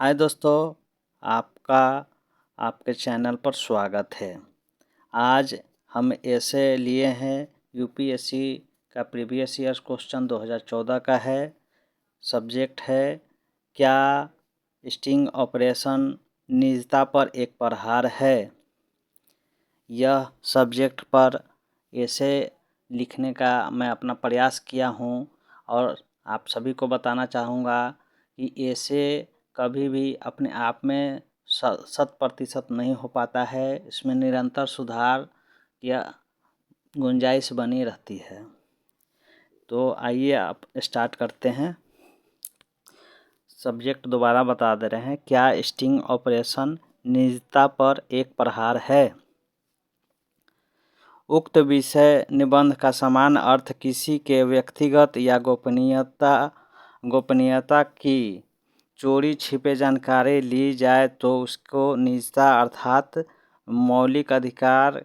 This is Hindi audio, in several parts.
हाय दोस्तों, आपका आपके चैनल पर स्वागत है। आज हम ऐसे लिए हैं यूपीएससी का प्रीवियस ईयर क्वेश्चन 2014 का है। सब्जेक्ट है क्या स्टिंग ऑपरेशन निजता पर एक प्रहार है। यह सब्जेक्ट पर ऐसे लिखने का मैं अपना प्रयास किया हूँ और आप सभी को बताना चाहूँगा कि ऐसे कभी भी अपने आप में 100% नहीं हो पाता है। इसमें निरंतर सुधार या गुंजाइश बनी रहती है। तो आइए आप स्टार्ट करते हैं। सब्जेक्ट दोबारा बता दे रहे हैं, क्या स्टिंग ऑपरेशन निजता पर एक प्रहार है। उक्त विषय निबंध का समान अर्थ किसी के व्यक्तिगत या गोपनीयता की चोरी छिपे जानकारी ली जाए तो उसको निजता अर्थात मौलिक अधिकार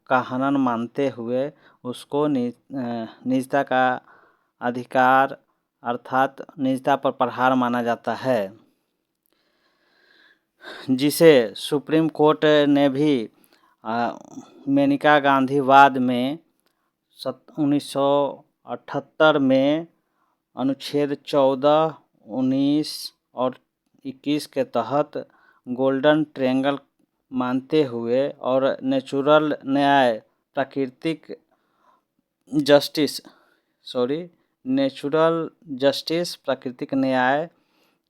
का हनन मानते हुए उसको निजता का अधिकार अर्थात निजता पर प्रहार माना जाता है, जिसे सुप्रीम कोर्ट ने भी मेनका गांधी वाद में 1978 में अनुच्छेद 14, 19 और 21 के तहत गोल्डन ट्रायंगल मानते हुए और नेचुरल जस्टिस प्राकृतिक न्याय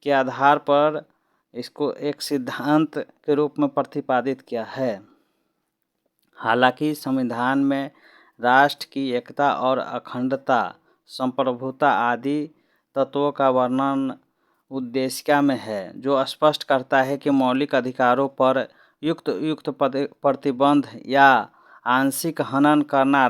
के आधार पर इसको एक सिद्धांत के रूप में प्रतिपादित किया है। हालांकि संविधान में राष्ट्र की एकता और अखंडता, संप्रभुता आदि तत्वों का वर्णन उद्देशिका में है, जो स्पष्ट करता है कि मौलिक अधिकारों पर युक्त प्रतिबंध या आंशिक हनन करना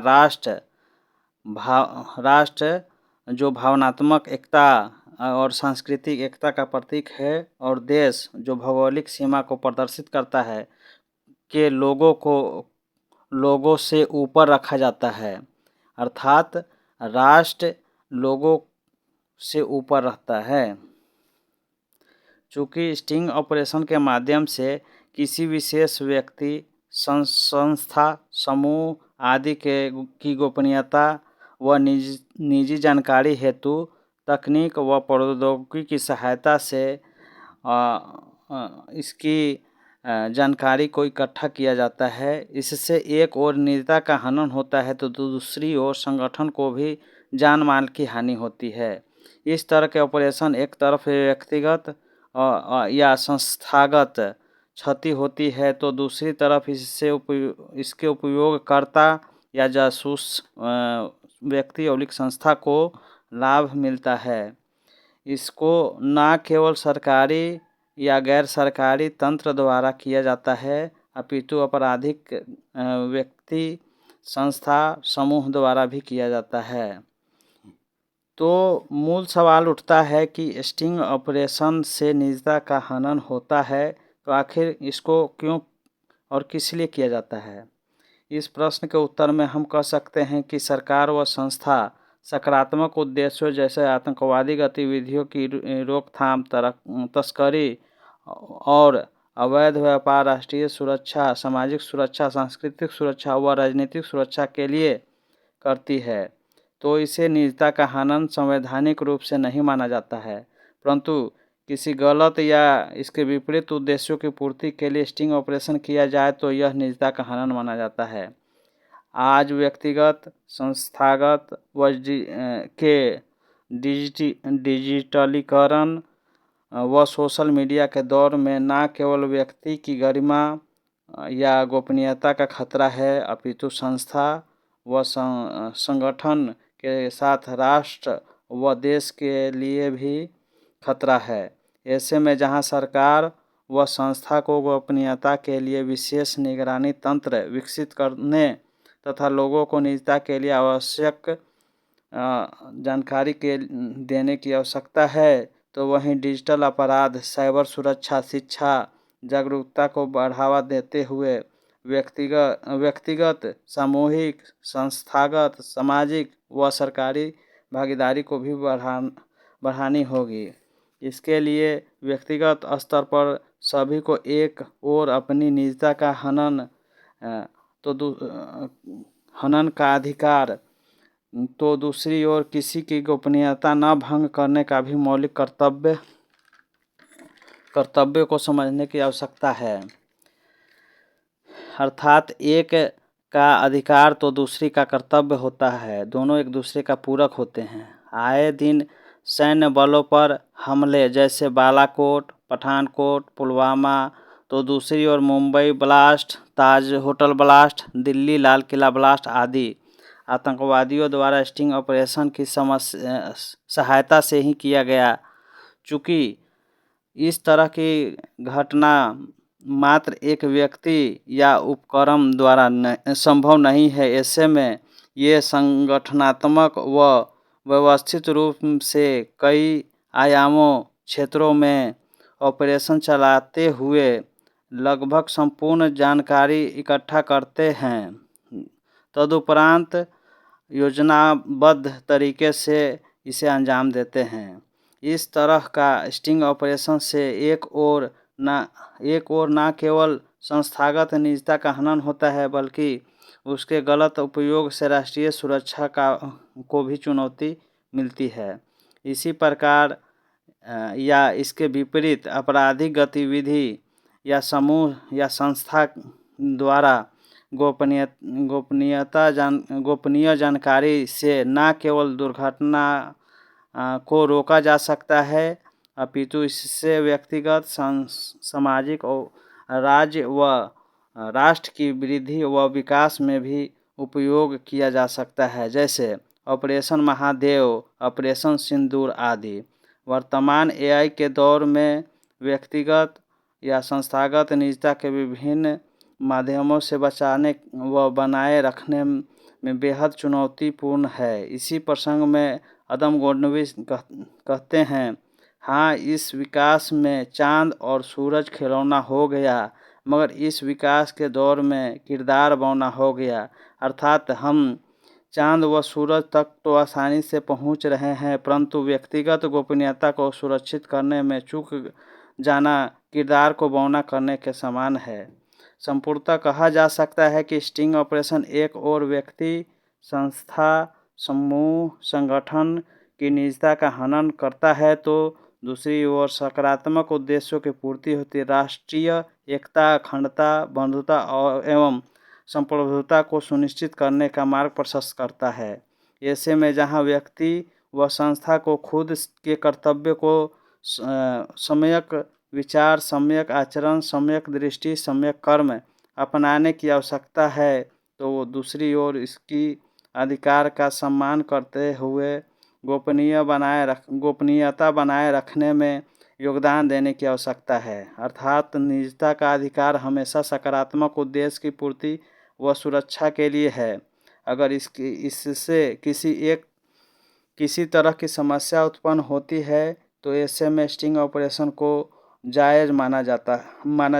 राष्ट्र जो भावनात्मक एकता और सांस्कृतिक एकता का प्रतीक है और देश जो भौगोलिक सीमा को प्रदर्शित करता है के लोगों से ऊपर रखा जाता है, अर्थात राष्ट्र लोगों से ऊपर रहता है। चूँकि स्टिंग ऑपरेशन के माध्यम से किसी विशेष व्यक्ति, संस्था, समूह आदि की गोपनीयता व निजी जानकारी हेतु तकनीक व प्रौद्योगिकी की सहायता से इसकी जानकारी को इकट्ठा किया जाता है। इससे एक ओर निजता का हनन होता है तो दूसरी ओर संगठन को भी जान माल की हानि होती है। इस तरह के ऑपरेशन एक तरफ व्यक्तिगत या संस्थागत क्षति होती है तो दूसरी तरफ इसके उपयोगकर्ता या जासूस व्यक्ति और संस्था को लाभ मिलता है। इसको न केवल सरकारी या गैर सरकारी तंत्र द्वारा किया जाता है अपितु आपराधिक व्यक्ति, संस्था, समूह द्वारा भी किया जाता है। तो मूल सवाल उठता है कि स्टिंग ऑपरेशन से निजता का हनन होता है तो आखिर इसको क्यों और किस लिए किया जाता है। इस प्रश्न के उत्तर में हम कह सकते हैं कि सरकार व संस्था सकारात्मक उद्देश्यों जैसे आतंकवादी गतिविधियों की रोकथाम, तस्करी और अवैध व्यापार, राष्ट्रीय सुरक्षा, सामाजिक सुरक्षा, सांस्कृतिक सुरक्षा व राजनीतिक सुरक्षा के लिए करती है, तो इसे निजता का हनन संवैधानिक रूप से नहीं माना जाता है, परंतु किसी गलत या इसके विपरीत उद्देश्यों की पूर्ति के लिए स्टिंग ऑपरेशन किया जाए तो यह निजता का हनन माना जाता है। आज व्यक्तिगत, संस्थागत के डिजिटलीकरण व सोशल मीडिया के दौर में न केवल व्यक्ति की गरिमा या गोपनीयता का खतरा है अपितु संस्था व संगठन के साथ राष्ट्र व देश के लिए भी खतरा है। ऐसे में जहां सरकार व संस्था को गोपनीयता के लिए विशेष निगरानी तंत्र विकसित करने तथा लोगों को निजता के लिए आवश्यक जानकारी देने की आवश्यकता है, तो वहीं डिजिटल अपराध, साइबर सुरक्षा, शिक्षा जागरूकता को बढ़ावा देते हुए व्यक्तिगत, सामूहिक, संस्थागत, सामाजिक व सरकारी भागीदारी को भी बढ़ानी होगी। इसके लिए व्यक्तिगत स्तर पर सभी को एक ओर अपनी निजता का हनन का अधिकार, तो दूसरी ओर किसी की गोपनीयता न भंग करने का भी मौलिक कर्तव्य को समझने की आवश्यकता है। अर्थात एक का अधिकार तो दूसरी का कर्तव्य होता है, दोनों एक दूसरे का पूरक होते हैं। आए दिन सैन्य बलों पर हमले जैसे बालाकोट, पठानकोट, पुलवामा, तो दूसरी ओर मुंबई ब्लास्ट, ताज hotel blast, Delhi Lal Qila blast आदि आतंकवादियों द्वारा स्टिंग ऑपरेशन की सहायता से ही किया गया। चूँकि इस तरह की घटना मात्र एक व्यक्ति या उपक्रम द्वारा संभव नहीं है, ऐसे में ये संगठनात्मक व व्यवस्थित रूप से कई आयामों क्षेत्रों में ऑपरेशन चलाते हुए लगभग संपूर्ण जानकारी इकट्ठा करते हैं। तदुपरांत योजनाबद्ध तरीके से इसे अंजाम देते हैं। इस तरह का स्टिंग ऑपरेशन से एक ओर न केवल संस्थागत निजता का हनन होता है, बल्कि उसके गलत उपयोग से राष्ट्रीय सुरक्षा को भी चुनौती मिलती है। इसी प्रकार या इसके विपरीत आपराधिक गतिविधि या समूह या संस्था द्वारा गोपनीय जानकारी से न केवल दुर्घटना को रोका जा सकता है, अपितु इससे व्यक्तिगत, सामाजिक और राज्य व राष्ट्र की वृद्धि व विकास में भी उपयोग किया जा सकता है, जैसे ऑपरेशन महादेव, ऑपरेशन सिंदूर आदि। वर्तमान एआई के दौर में व्यक्तिगत या संस्थागत निजता के विभिन्न माध्यमों से बचाने व बनाए रखने में बेहद चुनौतीपूर्ण है। इसी प्रसंग में अदम गोडविन कहते हैं, हाँ, इस विकास में चांद और सूरज खिलौना हो गया, मगर इस विकास के दौर में किरदार बौना हो गया। अर्थात हम चांद व सूरज तक तो आसानी से पहुंच रहे हैं, परंतु व्यक्तिगत गोपनीयता को सुरक्षित करने में चूक जाना किरदार को बौना करने के समान है। संपूर्णतः कहा जा सकता है कि स्टिंग ऑपरेशन एक और व्यक्ति, संस्था, समूह, संगठन की निजता का हनन करता है, तो दूसरी ओर सकारात्मक उद्देश्यों की पूर्ति होती है। राष्ट्रीय एकता, अखंडता, बंधुता एवं संप्रभुता को सुनिश्चित करने का मार्ग प्रशस्त करता है। ऐसे में जहां व्यक्ति व संस्था को खुद के कर्तव्य को सम्यक विचार, सम्यक आचरण, सम्यक दृष्टि, सम्यक कर्म अपनाने की आवश्यकता है, तो दूसरी ओर इसकी अधिकार का सम्मान करते हुए गोपनीयता बनाए रखने में योगदान देने की आवश्यकता है। अर्थात निजता का अधिकार हमेशा सकारात्मक उद्देश्य की पूर्ति व सुरक्षा के लिए है। अगर इससे किसी तरह की समस्या उत्पन्न होती है, तो ऐसे में स्टिंग ऑपरेशन को जायज़ माना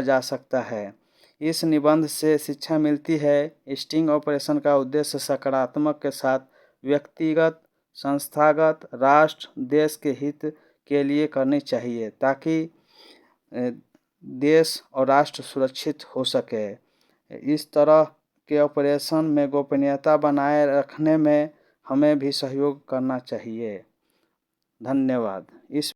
जा सकता है। इस निबंध से शिक्षा मिलती है, स्टिंग ऑपरेशन का उद्देश्य सकारात्मक के साथ व्यक्तिगत, संस्थागत, राष्ट्र, देश के हित के लिए करनी चाहिए, ताकि देश और राष्ट्र सुरक्षित हो सके। इस तरह के ऑपरेशन में गोपनीयता बनाए रखने में हमें भी सहयोग करना चाहिए। धन्यवाद। इस